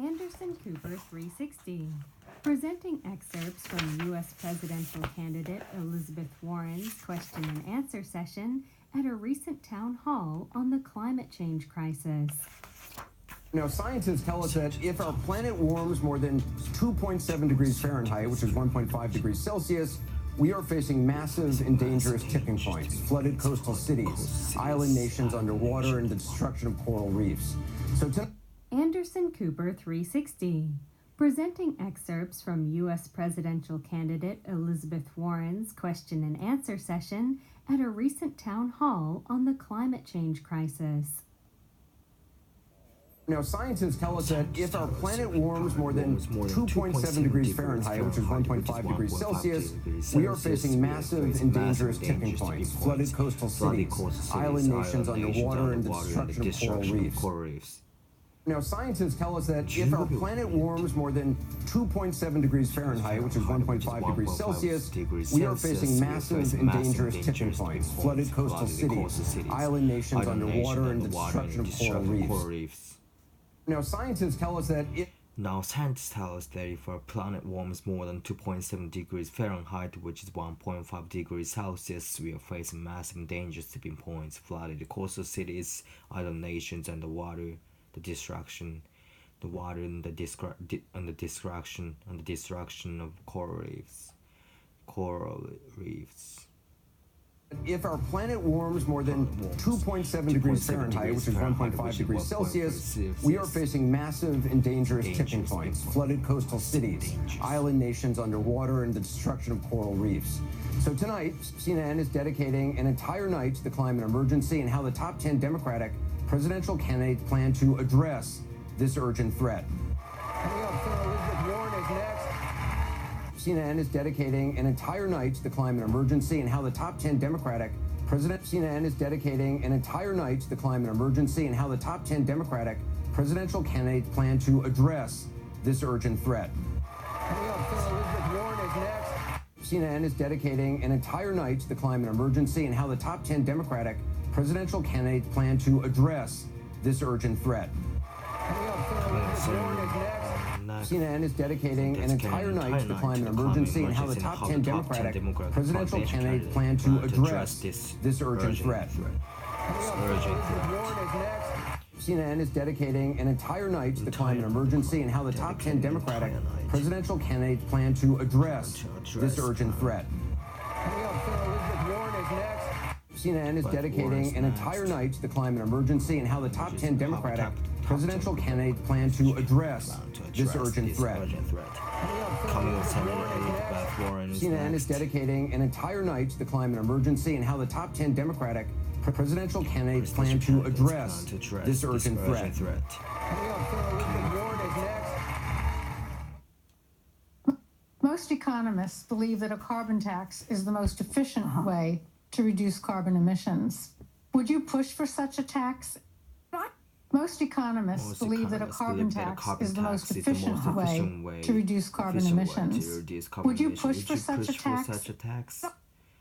Anderson Cooper 360, presenting excerpts from U.S. presidential candidate Elizabeth Warren's question and answer session at a recent town hall on the climate change crisis. Now, scientists tell us that if our planet warms more than 2.7 degrees Fahrenheit, which is 1.5 degrees Celsius, we are facing massive and dangerous tipping points, flooded coastal cities, island nations underwater, and the destruction of coral reefs. Anderson Cooper 360, presenting excerpts from U.S. presidential candidate Elizabeth Warren's question and answer session at a recent town hall on the climate change crisis. Now, scientists tell us that if our planet warms more than 2.7 degrees Fahrenheit, which is 1.5 degrees Celsius, we are facing massive and dangerous tipping points, flooded coastal cities, island nations underwater, and the destruction of coral reefs. Now, scientists tell us that if our planet warms more than 2.7 degrees Fahrenheit, which is 1.5 degrees Celsius, we are facing massive and dangerous tipping points, flooded coastal cities, island nations underwater, and the destruction of coral reefs. Now, scientists tell us that if our planet warms more than 2.7 degrees Fahrenheit, which is 1.5 degrees Celsius, we are facing massive and dangerous tipping points, flooded coastal cities, island nations, and the water, the destruction of coral reefs. If our planet warms more than 2.7 degrees Fahrenheit, which is 1.5 degrees Celsius, we are facing massive and dangerous tipping points, flooded coastal cities, island nations underwater, and the destruction of coral reefs. So tonight, CNN is dedicating an entire night to the climate emergency and how the top 10 Democratic presidential candidates plan to address this urgent threat. Coming up, Senator Elizabeth Warren is next. CNN is dedicating an entire night to the climate emergency and how the top 10 Democratic presidential candidates plan to address this urgent threat. Coming up, Senator Elizabeth Warren is next. CNN is dedicating an entire night to the climate emergency and how the top 10 Democratic presidential candidates plan to address this urgent threat. Coming up, Senator Elizabeth Warren is next. CNN is dedicating an entire night to the climate emergency and how the top 10 Democratic presidential candidates plan to address this urgent threat. CNN is dedicating an entire night to the climate emergency and how the top 10 Democratic presidential candidates plan to address this urgent threat. Coming up, Senator Elizabeth Warren is next. CNN is dedicating an entire night to the climate emergency and how the top 10 Democratic presidential candidates plan to address this urgent threat. CNN is dedicating an entire night to the climate emergency and how the top 10 Democratic presidential candidates plan to address this urgent threat. Most economists believe that a carbon tax is the most efficient way to reduce carbon emissions. Would you push for such a tax? Most economists believe that a carbon tax is the most efficient way to reduce carbon emissions. Would you push for such a tax?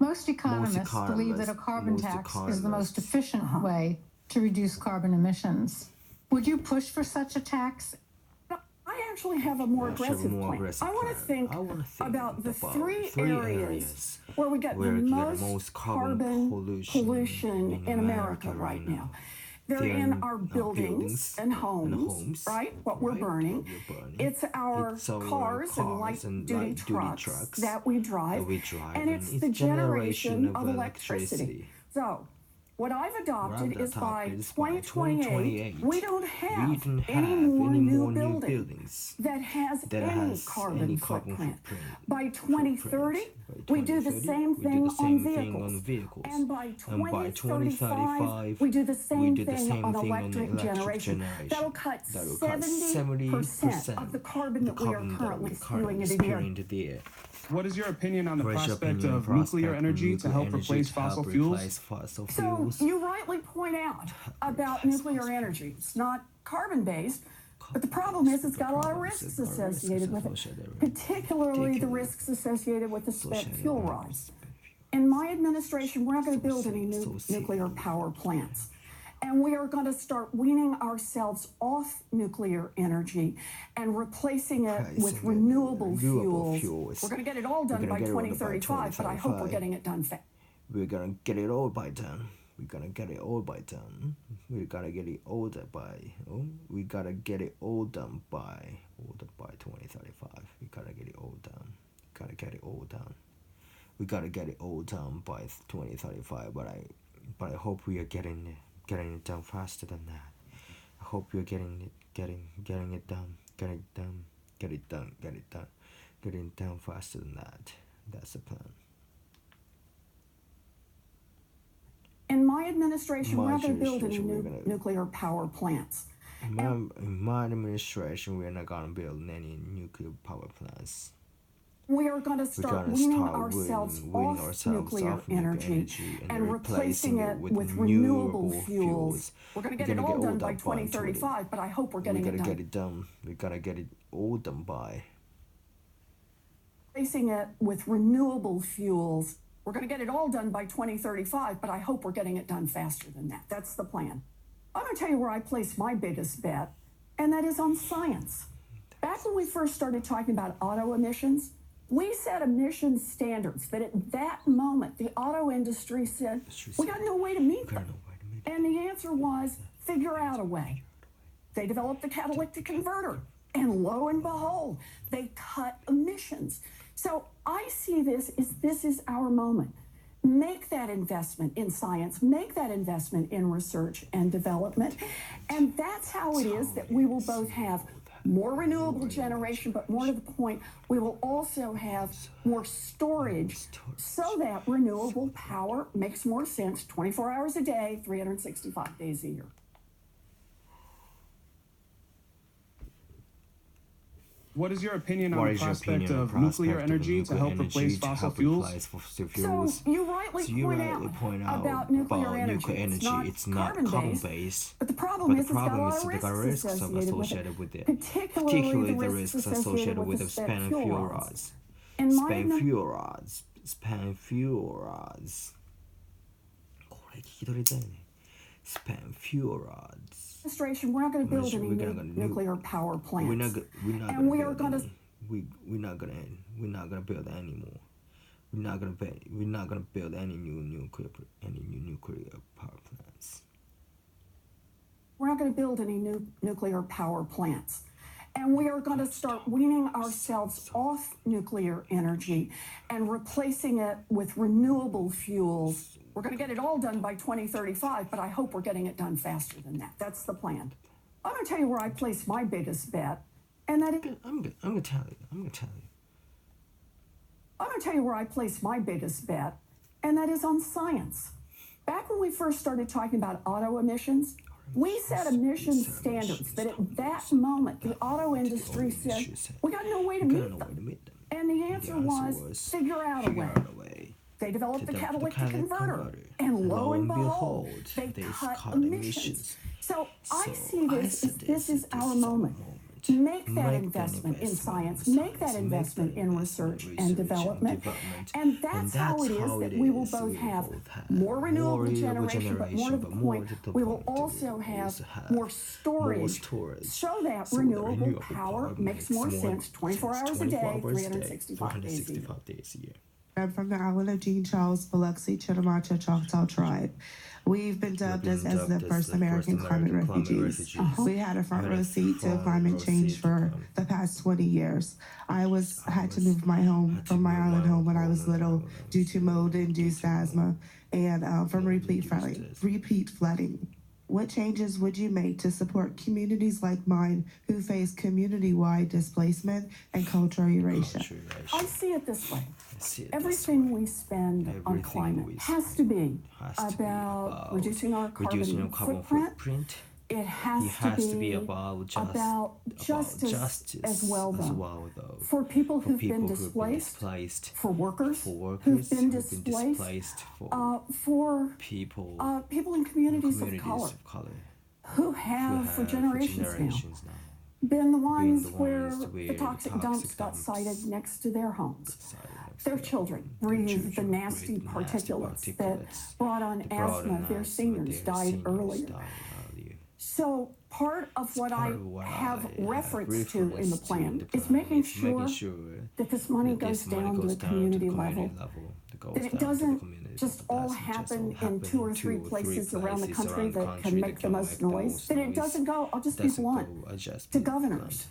Most economists believe that a carbon tax is the most efficient way to reduce carbon emissions. Would you push for such a tax? I actually have a more aggressive plan. I want to think about the three areas where we get the most carbon pollution in America right now. They're in our buildings and homes, right? What we're burning. It's our cars and light-duty trucks that we drive. And it's the generation of electricity. So, what I've adopted is by 2028, we don't have any more new buildings that has any carbon footprint. By 2030, we do the same thing on vehicles. And by 2035, we do the same thing on electric generation. That'll cut 70% of the carbon that we are currently spewing into the air. What is your opinion on the prospect of nuclear energy to help replace fossil fuels? So you rightly point out about nuclear energy. It's not carbon-based, but the problem is it's got a lot of risks associated with it, particularly the risks associated with the spent fuel rods. In my administration, we're not going to build any new nuclear power plants. And we are going to start weaning ourselves off nuclear energy and replacing it with renewable fuels. We're going to get it all done by 2035, but I hope we're getting it done fast. We're gonna get it all by done. We're gonna get it all by done. We gotta get it all done by. Oh, we gotta get it all done by 2035. We gotta get it all done. Gotta get it all done. We gotta get it all done by 2035. But I hope we are getting it done faster than that. I hope you're getting it done. Get it done faster than that. That's the plan. In my administration, we're not going to build any new nuclear power plants. In my administration, we're not going to build any nuclear power plants. We are going to start weaning ourselves off nuclear energy and replacing it with renewable fuels. We're going to get it all done by 2035, but I hope we're getting it done. We gotta get it all done by. Replacing it with renewable fuels. We're going to get it all done by 2035, but I hope we're getting it done faster than that. That's the plan. I'm going to tell you where I place my biggest bet, and that is on science. Back when we first started talking about auto emissions, we set emissions standards that at that moment the auto industry said, we got no way to meet them. And the answer was, figure out a way. They developed the catalytic converter, and lo and behold, they cut emissions. So I see this is our moment. Make that investment in science, make that investment in research and development. And that's how it is that we will both have more renewable generation, but more to the point, we will also have more storage so that renewable power makes more sense 24 hours a day, 365 days a year. What is your opinion on the prospect of nuclear energy to help replace fossil fuels? So you rightly point out about nuclear energy. It's not carbon-based, but the problem is it's got a lot of risks associated with it, particularly the risks associated with the spent fuel rods. Spent fuel rods. これ聞き取りたいね。Spent fuel rods. Administration, we're not going to build any nuclear power plants. We're not going to build any more. We're not going to build any new nuclear power plants. We're not going to build any new nuclear power plants. And we are going to start weaning ourselves off nuclear energy and replacing it with renewable fuels. We're going to get it all done by 2035, but I hope we're getting it done faster than that. That's the plan. I'm going to tell you where I place my biggest bet, and that is... I'm going to tell you. I'm going to tell you where I place my biggest bet, and that is on science. Back when we first started talking about auto emissions, we set emissions standards that at that moment the auto industry said, we got no way to meet them. And the answer was, figure out a way. They developed the catalytic converter, and lo and behold, they cut emissions. So I see this is our moment. Make that investment in science, make that investment in research and development. And that's how it is that we will both have more renewable generation, but more to the point, we will also have more storage so that renewable power makes more sense 24 hours a day, 365 days a year. I'm from the island of Jean Charles, Biloxi, Chittimacha, Choctaw tribe. We've been dubbed as the first American climate refugees. We had a front row seat to climate change for the past 20 years. I had to move from my island home when I was little due to mold-induced asthma and from repeat flooding. What changes would you make to support communities like mine who face community-wide displacement and cultural erasure? I see it this way. Everything we spend on climate has to be about reducing our carbon footprint. It has to be about justice as well, though. For people who've been displaced, for workers who've been displaced, for people in communities of color who have for generations now been the ones where the toxic dumps got sited next to their homes. their children breathe the nasty particulates that brought on asthma. Their seniors died earlier. So part of what I have reference to in the plan is making sure that this money goes down to the community level, that it doesn't just all happen in 2 or 3 places around the country that can make the most noise, that it doesn't go, I'll just be blunt, to governors.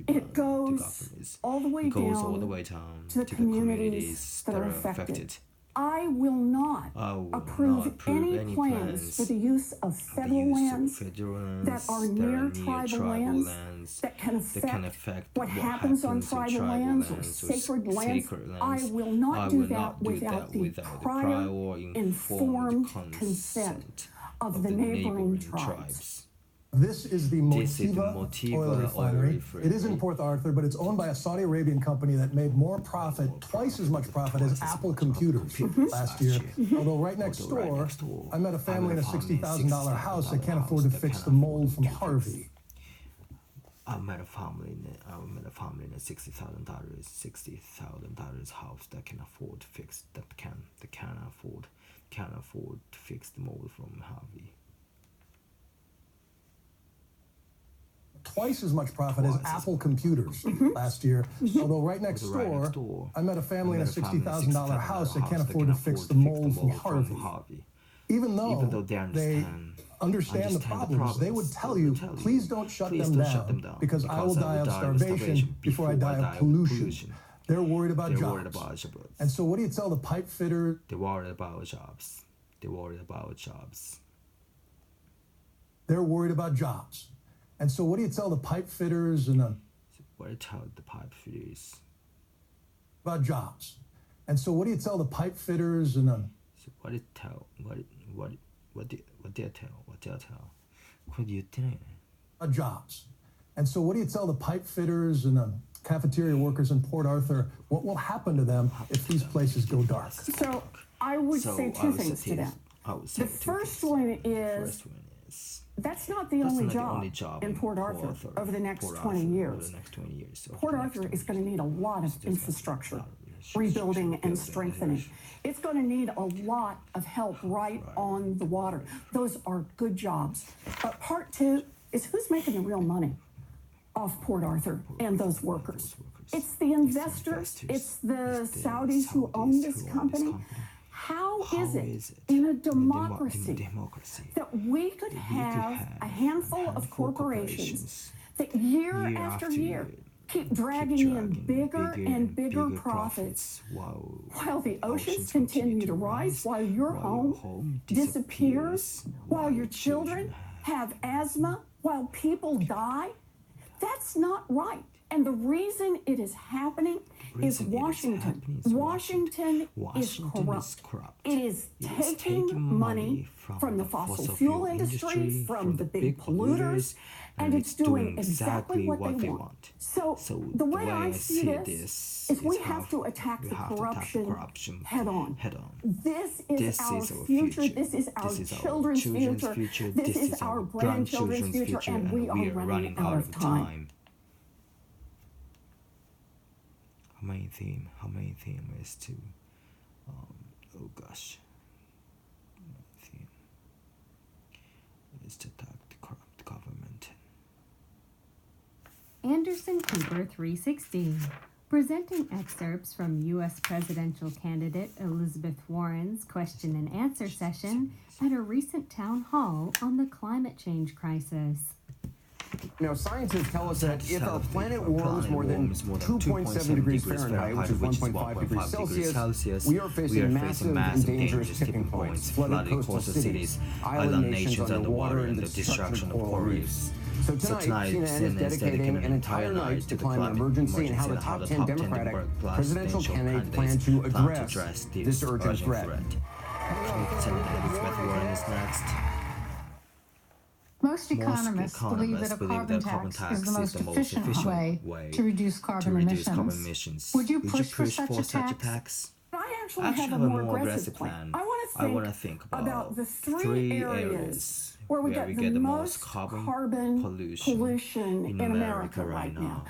It goes all the way down to the communities that are affected. I will not approve any plans for the use of federal lands that are near tribal lands that can affect what happens on tribal lands or sacred lands. I will not do that without the prior informed consent of the neighboring tribes. This is the Motiva oil refinery. It is in Port Arthur, but it's owned by a Saudi Arabian company that made more profit, twice as much profit as Apple computers last year. Although right next door, I met a family in a $60,000 house that can't afford to fix the mold from Harvey. I met a family in a $60,000 house that can afford to fix can't afford to fix the mold from Harvey. Twice as much profit as Apple computers last year. Although right next door, I met a family in a $60,000 house that can't afford to fix the mold from Harvey. Even though they understand the problems, they would tell you, please don't shut them down because I will die of starvation before I die of pollution. They're worried about jobs. And so what do you tell the pipe fitter? They're worried about jobs. They're worried about jobs. They're worried about jobs. And so what do you tell the pipe fitters and what do you tell the pipe fitters about jobs? And so what do you tell the pipe fitters and what do you tell? What do you tell? About jobs. And so what do you tell the pipe fitters and cafeteria workers in Port Arthur? What will happen to them if these places go dark? So I would say two things to that. The first one is that's not the only job in Port Arthur over the next 20 years. Port Arthur is going to need a lot of infrastructure, rebuilding and strengthening. It's going to need a lot of help right on the water. Those are good jobs. But part two is who's making the real money off Port Arthur and those workers. It's the investors. It's the Saudis who own this company. How is it in a democracy that we could have a handful of corporations that year after year keep dragging in bigger and bigger profits while the oceans continue to rise, while your home disappears, while your children have asthma, while people die? That's not right. And the reason it is happening is Washington. Washington is corrupt. It is taking money from the fossil fuel industry, from the big polluters, and it's doing exactly what they want. So the way I see this is we have to attack the corruption head on. This is our future. This is our children's future. This is our grandchildren's future, and we are running out of time. Her main theme is to, oh gosh, theme is to attack the corrupt government. Anderson Cooper 360, presenting excerpts from U.S. presidential candidate Elizabeth Warren's question and answer session at a recent town hall on the climate change crisis. Now, scientists tell us that if our planet warms more than 2.7 degrees Fahrenheit, which is 1.5 degrees Celsius, we are facing massive and dangerous tipping points, flooded coastal cities, island nations underwater, and the destruction of coral reefs. So tonight, CNN is dedicating an entire night to climate emergency and how the top 10 Democratic presidential candidates plan to address this urgent threat. Elizabeth Warren is next. Most economists believe that a carbon tax is the most efficient way to reduce carbon emissions. Would you push for such a tax? I actually have a more aggressive plan. I want to think about the three areas where we get the most carbon pollution in America right now.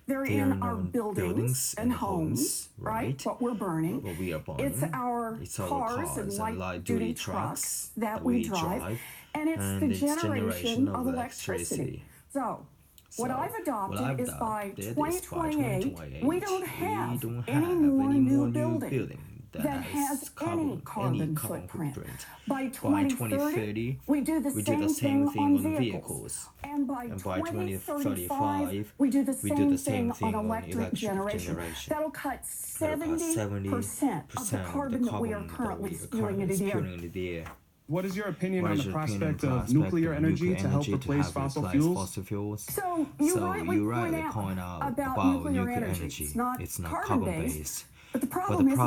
They're in our buildings and homes, right? What we're burning. What we are burning. It's our cars and light-duty trucks that we drive. And it's the generation of electricity. So what I've adopted is by 2028, we don't have any more new building that has any carbon footprint. By 2030, we do the same thing on vehicles. And by 2035, we do the same thing on electric generation. That'll cut 70% of the carbon that we are currently spewing into the air. What is your opinion on the prospect of nuclear energy to help replace fossil fuels? So you rightly point out about nuclear energy. It's not carbon-based. But the problem is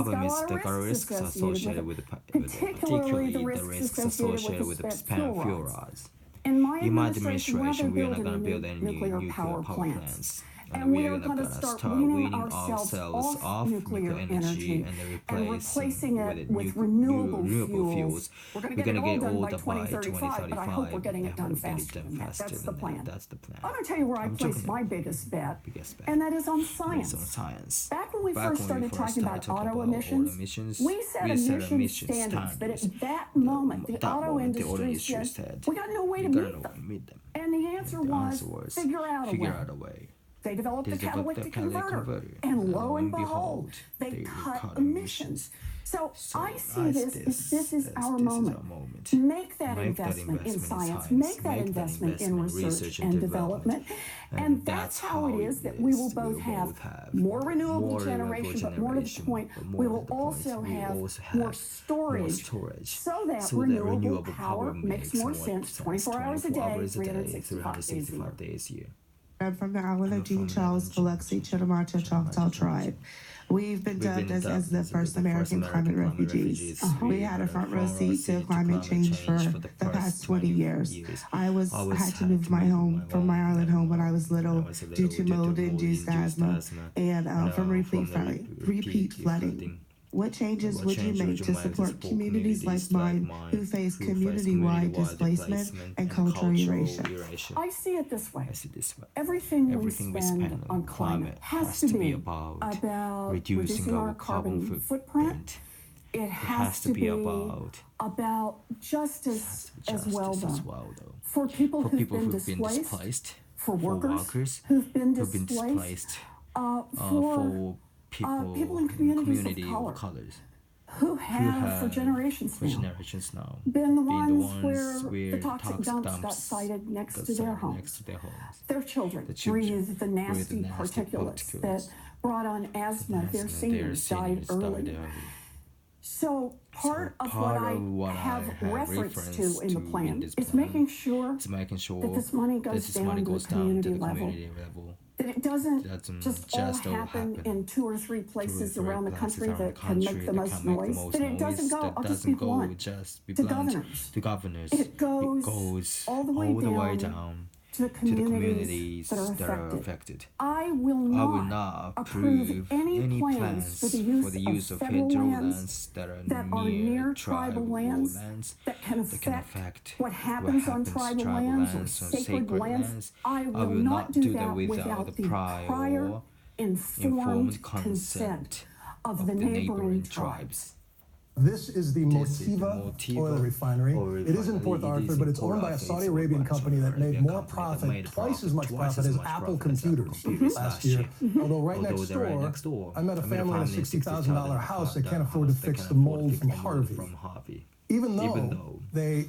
there are risks associated with it, particularly the risks associated with the spent fuel rods. In my administration, we are not going to build any nuclear power plants. And we are going to start weaning ourselves off nuclear energy and replacing it with renewable fuels. We're going to get it all done by 2035, but I hope we're getting it done faster than that. That's the plan. I'm going to tell you where I place my biggest bet, and that is on science. Back when we first started talking about auto emissions, we set emission standards that at that moment the auto industry said, we got no way to meet them. And the answer was, figure out a way. They developed a catalytic converter, and lo and behold, they cut emissions. So I see this is our moment. Make that investment in science, make that investment in research and development, and that's how it is that we will both have more renewable generation, but more to the point, we will also have more storage so that renewable power makes more sense 24 hours a day, 365 days a year. I'm from the Alana Jean Charles Biloxi Chittimacha Choctaw tribe. We've been dubbed as the first American climate refugees. We had a front row seat to climate change for the past 20 years. I had to move my home from my island home when I was little due to mold-induced asthma and from repeat flooding. What changes would you make to support communities like mine who face community-wide displacement and cultural erasure? I see it this way. Everything we spend on climate has to be about reducing our carbon footprint. It has to be about justice as well, though. For people who've been displaced, for workers who've been displaced, for people in communities of colors who have for generations now been the ones where the toxic dumps got sited next to their homes. Their children breathed the nasty particulates that brought on asthma. Their seniors died early. So part of what I have reference to in the plan is making sure that this money goes down to the community level. That it doesn't just all happen in 2 or 3 places around the country that can make the most noise. That it doesn't go, I'll just be blunt, to governors. It goes all the way down to the communities that are affected. I will not approve any plans for the use of federal lands that are near tribal lands that can affect what happens on tribal lands or sacred lands. I will not do that without the prior informed consent of the neighboring tribes. This is the Motiva oil refinery. It is in Port Arthur, but it's owned by a Saudi Arabian company that made more profit, twice as much profit as Apple computers last year. Although right next door, I met a family in a $60,000 house that can't afford to fix the mold from Harvey. Even though they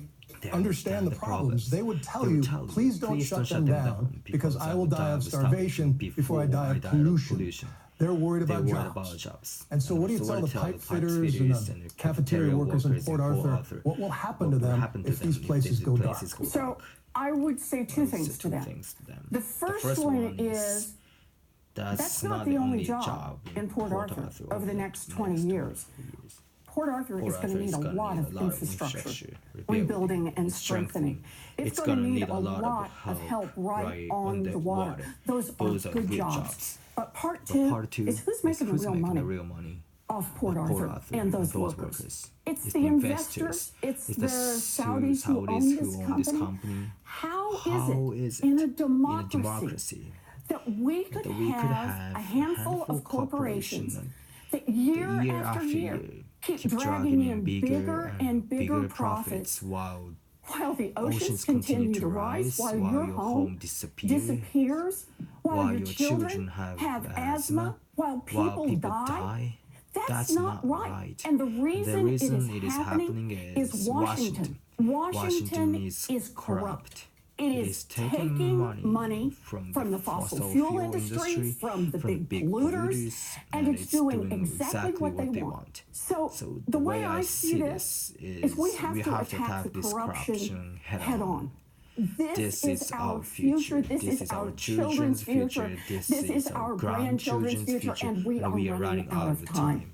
understand the problems, they would tell you, please don't shut them down because I will die of starvation before I die of pollution. They're worried about jobs. And so what do you tell the pipe fitters and the cafeteria workers in Port Arthur? What will happen to them if these places go dark? So I would say two things to them. The first one is that's not the only job in Port Arthur over the next 20 years. Port Arthur is going to need a lot of infrastructure, rebuilding and strengthening. It's going to need a lot of help right on the water. Those are good jobs. But part two is who's making the real money off Port Arthur and those workers. It's the investors, it's the Saudis who own this company. How is it in a democracy that we could have a handful of corporations that year after year keep dragging in bigger and bigger profits while the oceans continue to rise, while your home disappears, while your children have asthma, while people die. That's not right. And the reason it is happening is Washington. Washington is corrupt. It is taking money from the fossil fuel industry, from the big polluters, and it's doing exactly what they want. So the way I see this is we have to attack the corruption head on. This is our future. This is our children's future. This is our grandchildren's future, and we are running out of time.